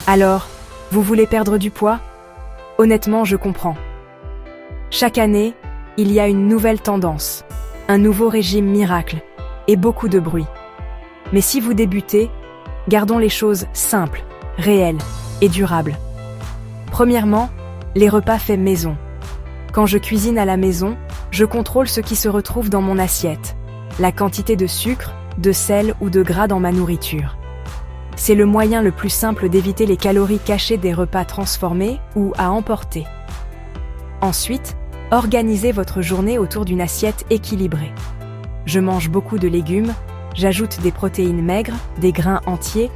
Alors, vous voulez perdre du poids? Honnêtement, je comprends. Chaque année, il y a une nouvelle tendance, un nouveau régime miracle et beaucoup de bruit. Mais si vous débutez, gardons les choses simples, réelles et durables. Premièrement, les repas faits maison. Quand je cuisine à la maison, je contrôle ce qui se retrouve dans mon assiette, la quantité de sucre, de sel ou de gras dans ma nourriture. C'est le moyen le plus simple d'éviter les calories cachées des repas transformés ou à emporter. Ensuite, organisez votre journée autour d'une assiette équilibrée. Je mange beaucoup de légumes, j'ajoute des protéines maigres, des grains entiers,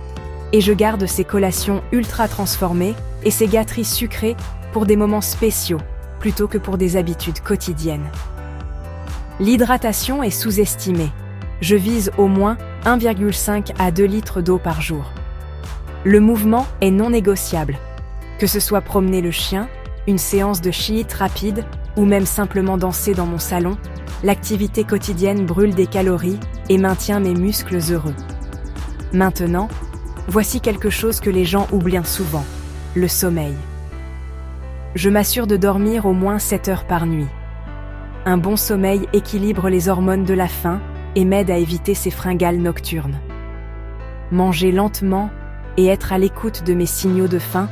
et je garde ces collations ultra transformées et ces gâteries sucrées pour des moments spéciaux, plutôt que pour des habitudes quotidiennes. L'hydratation est sous-estimée. Je vise au moins 1,5 à 2 litres d'eau par jour. Le mouvement est non négociable. Que ce soit promener le chien, une séance de HIIT rapide ou même simplement danser dans mon salon, l'activité quotidienne brûle des calories et maintient mes muscles heureux. Maintenant, voici quelque chose que les gens oublient souvent, le sommeil. Je m'assure de dormir au moins 7 heures par nuit. Un bon sommeil équilibre les hormones de la faim et m'aide à éviter ces fringales nocturnes. Manger lentement et être à l'écoute de mes signaux de faim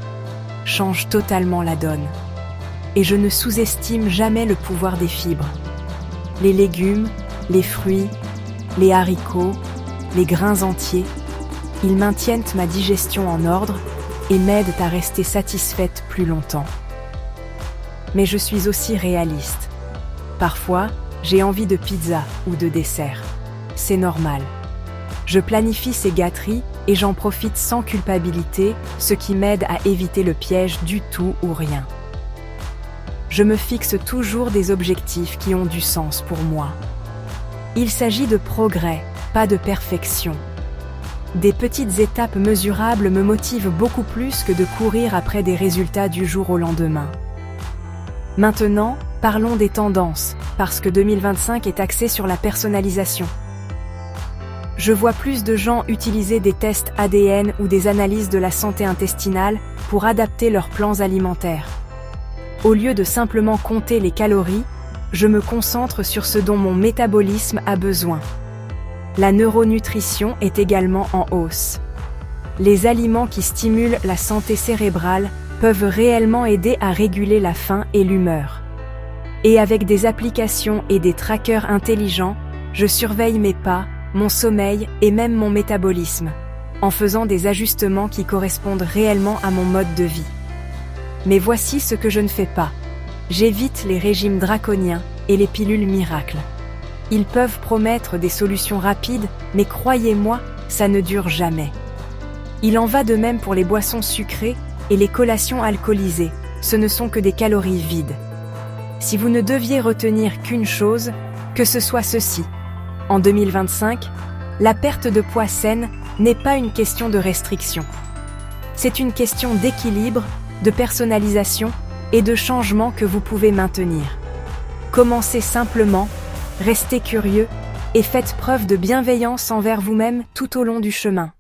change totalement la donne. Et je ne sous-estime jamais le pouvoir des fibres. Les légumes, les fruits, les haricots, les grains entiers, ils maintiennent ma digestion en ordre et m'aident à rester satisfaite plus longtemps. Mais je suis aussi réaliste. Parfois, j'ai envie de pizza ou de dessert. C'est normal. Je planifie ces gâteries et j'en profite sans culpabilité, ce qui m'aide à éviter le piège du tout ou rien. Je me fixe toujours des objectifs qui ont du sens pour moi. Il s'agit de progrès, pas de perfection. Des petites étapes mesurables me motivent beaucoup plus que de courir après des résultats du jour au lendemain. Maintenant, parlons des tendances, parce que 2025 est axé sur la personnalisation. Je vois plus de gens utiliser des tests ADN ou des analyses de la santé intestinale pour adapter leurs plans alimentaires. Au lieu de simplement compter les calories, je me concentre sur ce dont mon métabolisme a besoin. La neuronutrition est également en hausse. Les aliments qui stimulent la santé cérébrale peuvent réellement aider à réguler la faim et l'humeur. Et avec des applications et des trackers intelligents, je surveille mes pas, mon sommeil et même mon métabolisme, en faisant des ajustements qui correspondent réellement à mon mode de vie. Mais voici ce que je ne fais pas. J'évite les régimes draconiens et les pilules miracles. Ils peuvent promettre des solutions rapides, mais croyez-moi, ça ne dure jamais. Il en va de même pour les boissons sucrées et les collations alcoolisées, ce ne sont que des calories vides. Si vous ne deviez retenir qu'une chose, que ce soit ceci. En 2025, la perte de poids saine n'est pas une question de restriction. C'est une question d'équilibre, de personnalisation et de changement que vous pouvez maintenir. Commencez simplement, restez curieux et faites preuve de bienveillance envers vous-même tout au long du chemin.